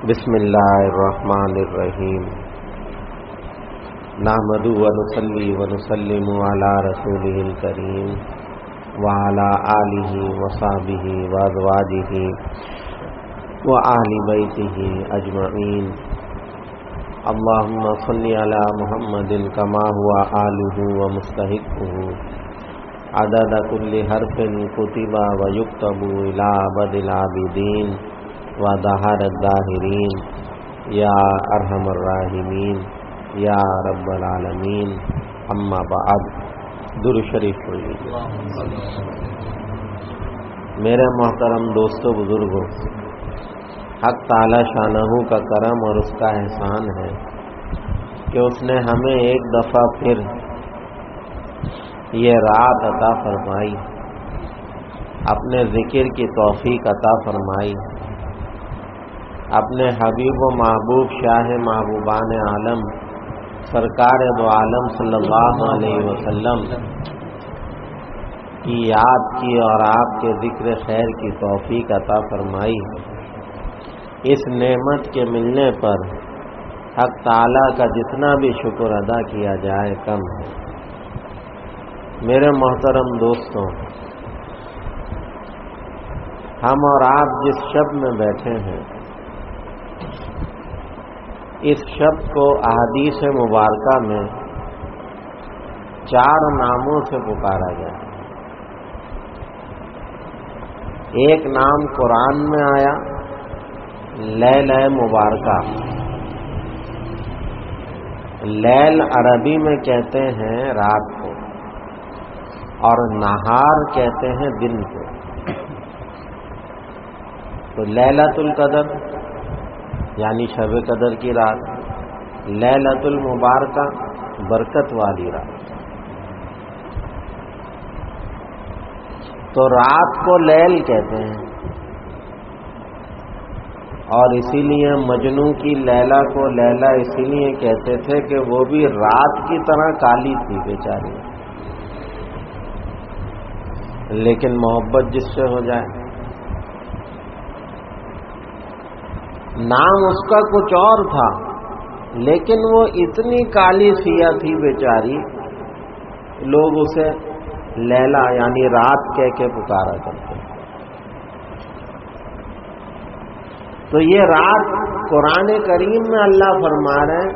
بسم اللہ الرحمن الرحیم نحمدہ ونصلی ونسلم علی رسولہ الکریم وعلی آلہ وصحبہ وازواجہ وآل بیتہ اجمعین اللہم صلی علی محمد کما ہوا آلہ ومستحقہ عدد کل حرف کتب ویکتب الی ابد العابدین ودہر الداہرین یا ارحم الراحمین یا رب العالمین اما بعد درود شریف پڑھیے۔ میرے محترم دوستو بزرگوں، حق تعالی شانہ کا کرم اور اس کا احسان ہے کہ اس نے ہمیں ایک دفعہ پھر یہ رات عطا فرمائی، اپنے ذکر کی توفیق عطا فرمائی، اپنے حبیب و محبوب شاہ محبوبان عالم سرکار دو عالم صلی اللہ علیہ وسلم کی یاد کی اور آپ کے ذکر خیر کی توفیق عطا فرمائی۔ اس نعمت کے ملنے پر حق تعالی کا جتنا بھی شکر ادا کیا جائے کم ہے۔ میرے محترم دوستوں، ہم اور آپ جس شب میں بیٹھے ہیں، اس شب کو احادیث مبارکہ میں 4 ناموں سے پکارا گیا۔ ایک نام قرآن میں آیا لیلہ مبارکہ۔ لیل عربی میں کہتے ہیں رات کو، اور نہار کہتے ہیں دن کو۔ تو لیلۃ القدر یعنی شب قدر کی رات، لیلۃ المبارکہ برکت والی رات۔ تو رات کو لیل کہتے ہیں، اور اسی لیے مجنوں کی لیلا کو لیلا اسی لیے کہتے تھے کہ وہ بھی رات کی طرح کالی تھی بیچاری، لیکن محبت جس سے ہو جائے۔ نام اس کا کچھ اور تھا، لیکن وہ اتنی کالی سیاہ تھی بیچاری، لوگ اسے لیلا یعنی رات کہہ کے پکارا کرتے۔ تو یہ رات قرآن کریم میں اللہ فرما رہے ہیں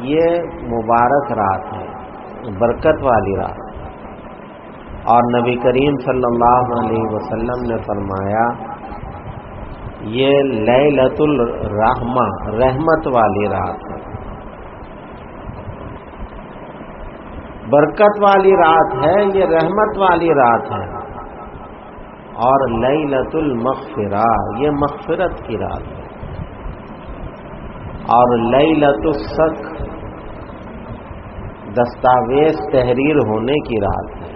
یہ مبارک رات ہے، برکت والی رات۔ اور نبی کریم صلی اللہ علیہ وسلم نے فرمایا یہ لیلۃ الرحمہ، رحمت والی رات ہے، برکت والی رات ہے، یہ رحمت والی رات ہے۔ اور لیلۃ المغفرہ، یہ مغفرت کی رات ہے۔ اور لیلۃ الصدق، دستاویز تحریر ہونے کی رات ہے۔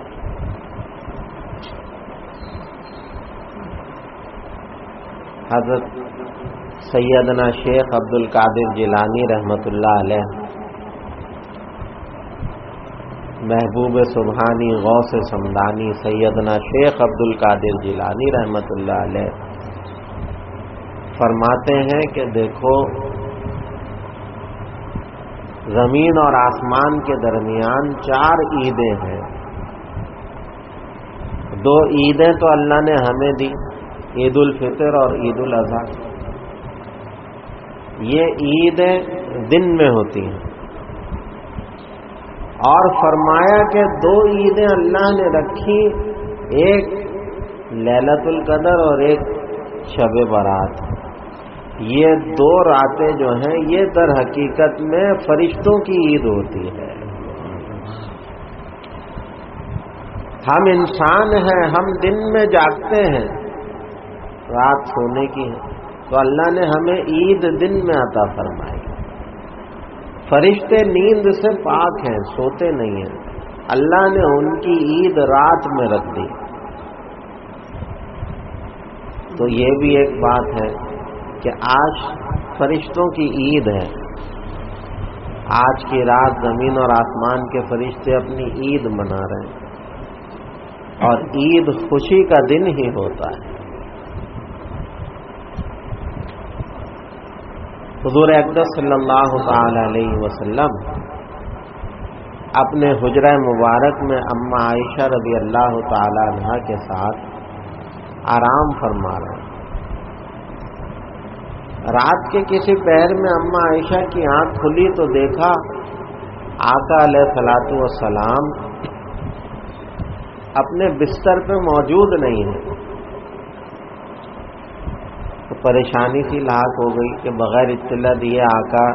حضرت سیدنا شیخ عبد القادر جیلانی رحمۃ اللہ علیہ، محبوب سبحانی غوث سمدانی سیدنا شیخ عبد القادر جیلانی رحمۃ اللہ علیہ فرماتے ہیں کہ دیکھو، زمین اور آسمان کے درمیان 4 عیدیں ہیں۔ 2 عیدیں تو اللہ نے ہمیں دی، عید الفطر اور عید الاضحیٰ۔ یہ عیدیں دن میں ہوتی ہیں، اور فرمایا کہ 2 عیدیں اللہ نے رکھی، ایک لیلۃ القدر اور ایک شب برات۔ یہ 2 راتیں جو ہیں یہ در حقیقت میں فرشتوں کی عید ہوتی ہے۔ ہم انسان ہیں، ہم دن میں جاگتے ہیں، رات سونے کی ہے، تو اللہ نے ہمیں عید دن میں عطا فرمائی۔ فرشتے نیند سے پاک ہیں، سوتے نہیں ہیں، اللہ نے ان کی عید رات میں رکھ دی۔ تو یہ بھی ایک بات ہے کہ آج فرشتوں کی عید ہے۔ آج کی رات زمین اور آسمان کے فرشتے اپنی عید منا رہے ہیں، اور عید خوشی کا دن ہی ہوتا ہے۔ حضور اقدس صلی اللہ تعالی علیہ وسلم اپنے حجرہ مبارک میں اما عائشہ رضی اللہ تعالی عنہا کے ساتھ آرام فرما رہے ہیں۔ رات کے کسی پہر میں اما عائشہ کی آنکھ کھلی تو دیکھا آقا علیہ الصلوۃ والسلام اپنے بستر پہ موجود نہیں ہے، تو پریشانی سی لاحق ہو گئی کہ بغیر اطلاع دیے آقا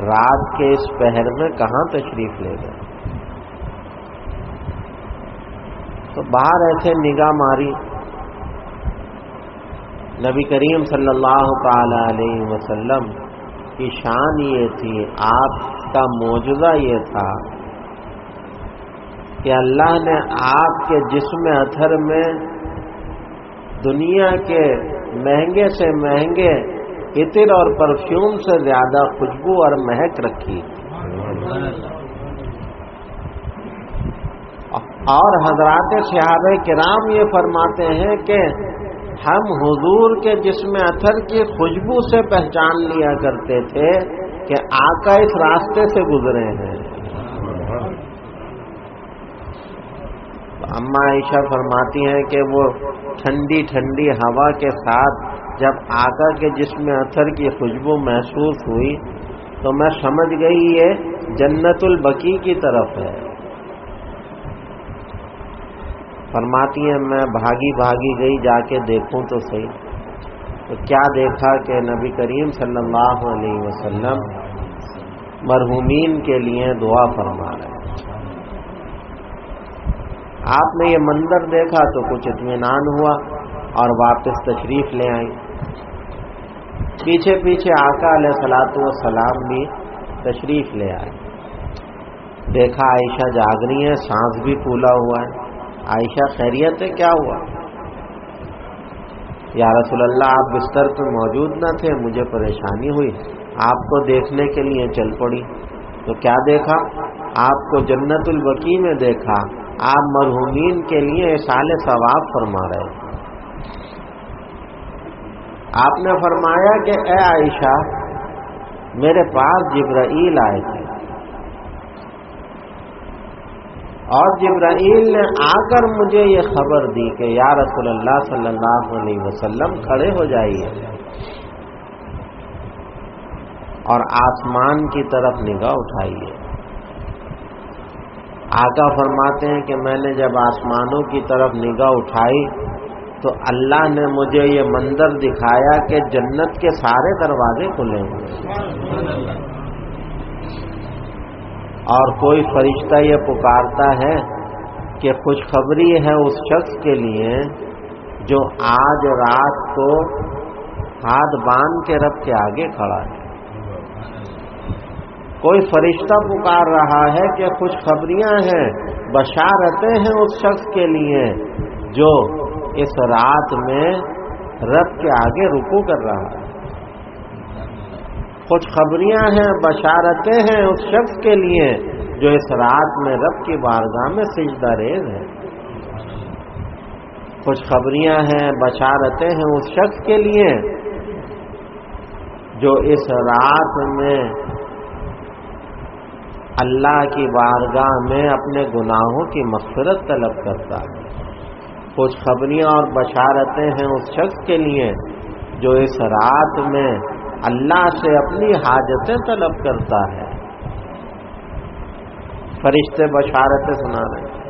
رات کے اس پہر میں کہاں تشریف لے گئے۔ تو باہر ایسے نگاہ ماری، نبی کریم صلی اللہ تعالی علیہ وسلم کی شان یہ تھی، آپ کا معجزہ یہ تھا کہ اللہ نے آپ کے جسم اطہر میں دنیا کے مہنگے سے مہنگے عطر اور پرفیوم سے زیادہ خوشبو اور مہک رکھی، اور حضرات صحابہ کرام یہ فرماتے ہیں کہ ہم حضور کے جسم اطہر کی خوشبو سے پہچان لیا کرتے تھے کہ آقا اس راستے سے گزرے ہیں۔ اما عائشہ فرماتی ہیں کہ وہ ٹھنڈی ٹھنڈی ہوا کے ساتھ جب آقا کے جسم اطہر کی خوشبو محسوس ہوئی تو میں سمجھ گئی یہ جنت البقیع کی طرف ہے۔ فرماتی ہیں میں بھاگی بھاگی گئی جا کے دیکھوں تو صحیح، تو کیا دیکھا کہ نبی کریم صلی اللہ علیہ وسلم مرحومین کے لیے دعا فرما رہے ہیں۔ آپ نے یہ منظر دیکھا تو کچھ اطمینان ہوا اور واپس تشریف لے آئی۔ پیچھے پیچھے آقا علیہ الصلوۃ والسلام بھی تشریف لے آئے۔ دیکھا عائشہ جاگ رہی ہیں، سانس بھی پھولا ہوا ہے۔ عائشہ خیریت ہے، کیا ہوا؟ یا رسول اللہ آپ بستر پہ موجود نہ تھے، مجھے پریشانی ہوئی، آپ کو دیکھنے کے لیے چل پڑی۔ تو کیا دیکھا؟ آپ کو جنت البقیع میں دیکھا، آپ مرحومین کے لیے اصال ثواب فرما رہے۔ آپ نے فرمایا کہ اے عائشہ میرے پاس جبرائیل آئے تھے، اور جبرائیل نے آ کر مجھے یہ خبر دی کہ یا رسول اللہ صلی اللہ علیہ وسلم کھڑے ہو جائیے اور آسمان کی طرف نگاہ اٹھائیے۔ آقا فرماتے ہیں کہ میں نے جب آسمانوں کی طرف نگاہ اٹھائی تو اللہ نے مجھے یہ منظر دکھایا کہ جنت کے سارے دروازے کھلے ہوئے اور کوئی فرشتہ یہ پکارتا ہے کہ خوشخبری ہے اس شخص کے لیے جو آج رات کو ہاتھ باندھ کے رب کے آگے کھڑا ہے۔ کوئی فرشتہ پکار رہا ہے کہ خوشخبریاں ہیں، بشارتیں ہیں اس شخص کے لیے جو اس رات میں رب کے آگے رکوع کر رہا ہے۔ خوشخبریاں ہیں، بشارتیں ہیں اس شخص کے لیے جو اس رات میں رب کی بارگاہ میں سجدہ ریز ہے۔ خوشخبریاں ہیں، بشارتیں ہیں اس شخص کے لیے جو اس رات میں اللہ کی بارگاہ میں اپنے گناہوں کی مغفرت طلب کرتا ہے۔ خوشخبریاں اور بشارتیں ہیں اس شخص کے لیے جو اس رات میں اللہ سے اپنی حاجتیں طلب کرتا ہے۔ فرشتے بشارتیں سنا رہے ہیں۔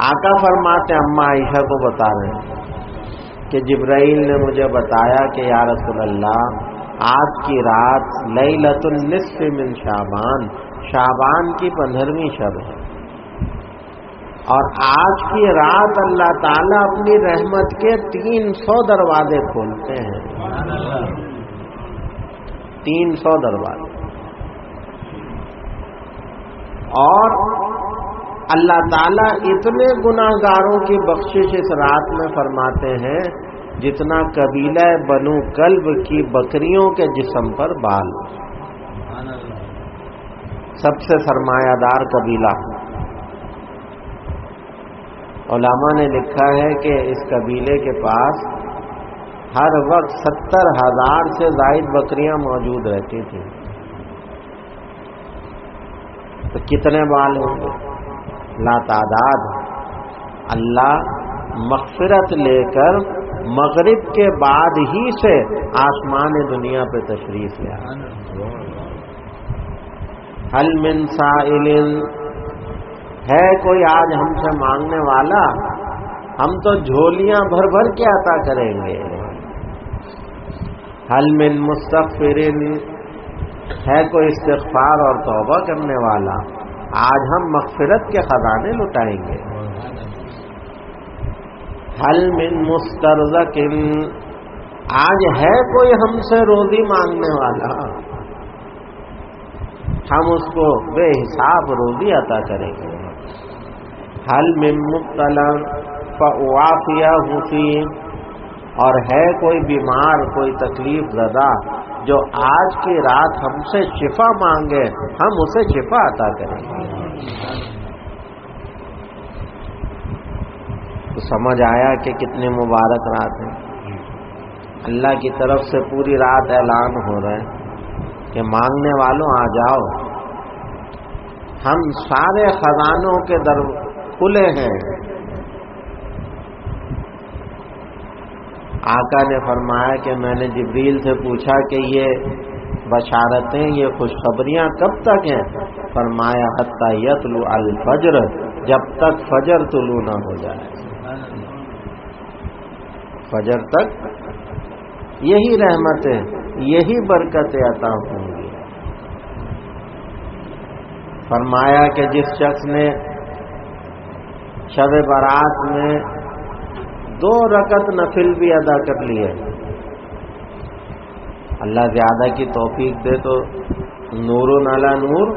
آقا فرماتے اما عائشہ کو بتا رہے ہیں کہ جبرائیل نے مجھے بتایا کہ یا رسول اللہ آج کی رات لیلۃ النصف من شعبان، شعبان کی 15ویں شب ہے، اور آج کی رات اللہ تعالیٰ اپنی رحمت کے 300 دروازے کھولتے ہیں۔ 300 دروازے، اور اللہ تعالیٰ اتنے گناہگاروں کی بخشش اس رات میں فرماتے ہیں جتنا قبیلہ بنو کلب کی بکریوں کے جسم پر بال۔ سب سے سرمایہ دار قبیلہ۔ علماء نے لکھا ہے کہ اس قبیلے کے پاس ہر وقت 70,000 سے زائد بکریاں موجود رہتی تھیں. تو کتنے بال ہوں گے؟ لا تعداد. اللہ مغفرت لے کر مغرب کے بعد ہی سے آسمان دنیا پہ تشریف لے آئے. حل من سائل، ہے کوئی آج ہم سے مانگنے والا؟ ہم تو جھولیاں بھر بھر کے عطا کریں گے. حل من مستغفر، ہے کوئی استغفار اور توبہ کرنے والا؟ آج ہم مغفرت کے خزانے لٹائیں گے. حل من مسترزق، آج ہے کوئی ہم سے روزی مانگنے والا؟ ہم اس کو بے حساب روزی عطا کریں گے. حل من مبتلا فاعافیہ فیہ، اور ہے کوئی بیمار، کوئی تکلیف زدہ جو آج کی رات ہم سے شفا مانگے، ہم اسے شفا عطا کریں گے. تو سمجھ آیا کہ کتنی مبارک رات ہے. اللہ کی طرف سے پوری رات اعلان ہو رہا ہے کہ مانگنے والوں آ جاؤ، ہم سارے خزانوں کے در کھلے ہیں. آقا نے فرمایا کہ میں نے جبریل سے پوچھا کہ یہ بشارتیں، یہ خوشخبریاں کب تک ہیں؟ فرمایا حتی یطلع الفجر، جب تک فجر طلوع نہ ہو جائے. فجر تک یہی رحمتیں، یہی برکتیں عطا ہوں گی. فرمایا کہ جس شخص نے شب برات میں 2 رکعت نفل بھی ادا کر لیے، اللہ زیادہ کی توفیق دے تو نور علی نور،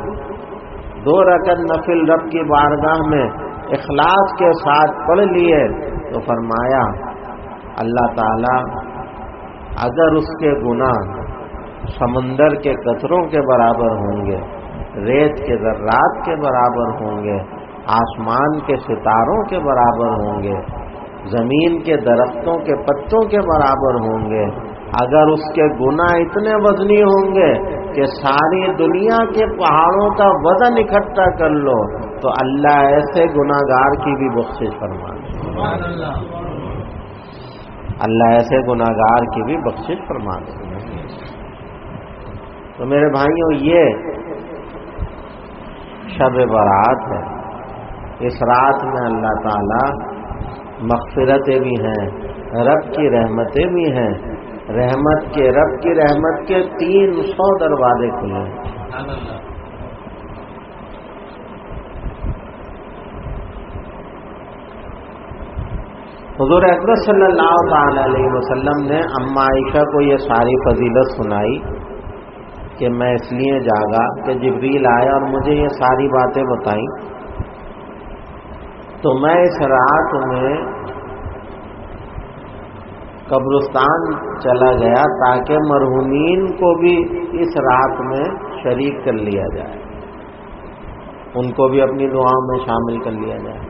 2 رکعت نفل رب کی بارگاہ میں اخلاص کے ساتھ پڑھ لیے، تو فرمایا اللہ تعالی اگر اس کے گناہ سمندر کے قطروں کے برابر ہوں گے، ریت کے ذرات کے برابر ہوں گے، آسمان کے ستاروں کے برابر ہوں گے، زمین کے درختوں کے پتوں کے برابر ہوں گے، اگر اس کے گناہ اتنے وزنی ہوں گے کہ ساری دنیا کے پہاڑوں کا وزن اکٹھا کر لو، تو اللہ ایسے گناہگار کی بھی بخشش فرما دے. اللہ ایسے گناہگار کی بھی بخشش فرما دے. تو میرے بھائیوں، یہ شب برات ہے. اس رات میں اللہ تعالی مغفرتیں بھی ہیں، رب کی رحمتیں بھی ہیں. رحمت کے رب کی رحمت کے 300 دروازے کھلے ہیں. حضور اکبر صلی اللہ تعالی علیہ وسلم نے اما عائشہ کو یہ ساری فضیلت سنائی کہ میں اس لیے جاگا کہ جبریل آیا اور مجھے یہ ساری باتیں بتائیں، تو میں اس رات میں قبرستان چلا گیا تاکہ مرحومین کو بھی اس رات میں شریک کر لیا جائے، ان کو بھی اپنی دعاؤں میں شامل کر لیا جائے.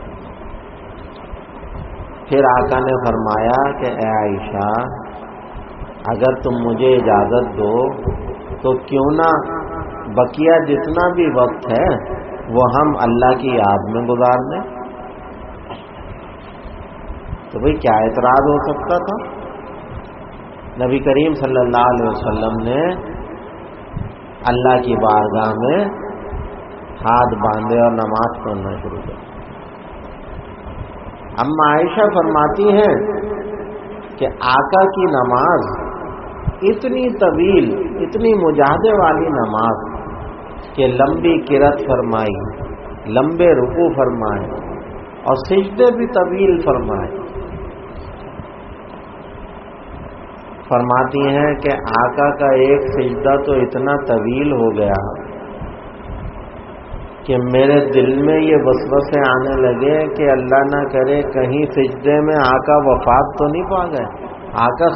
پھر آقا نے فرمایا کہ اے عائشہ، اگر تم مجھے اجازت دو تو کیوں نہ بقیہ جتنا بھی وقت ہے وہ ہم اللہ کی یاد میں گزار دیں. تو بھئی کیا اعتراض ہو سکتا تھا؟ نبی کریم صلی اللہ علیہ وسلم نے اللہ کی بارگاہ میں ہاتھ باندھے اور نماز پڑھنا شروع کر. اما عائشہ فرماتی ہیں کہ آقا کی نماز اتنی طویل، اتنی مجاہدے والی نماز کہ لمبی قرات فرمائی، لمبے رکوع فرمائے اور سجدے بھی طویل فرمائے. فرماتی ہیں کہ آقا کا ایک سجدہ تو اتنا طویل ہو گیا کہ میرے دل میں یہ وسوسے آنے لگے کہ اللہ نہ کرے کہیں سجدے میں آقا وفات تو نہیں پا گئے. آقا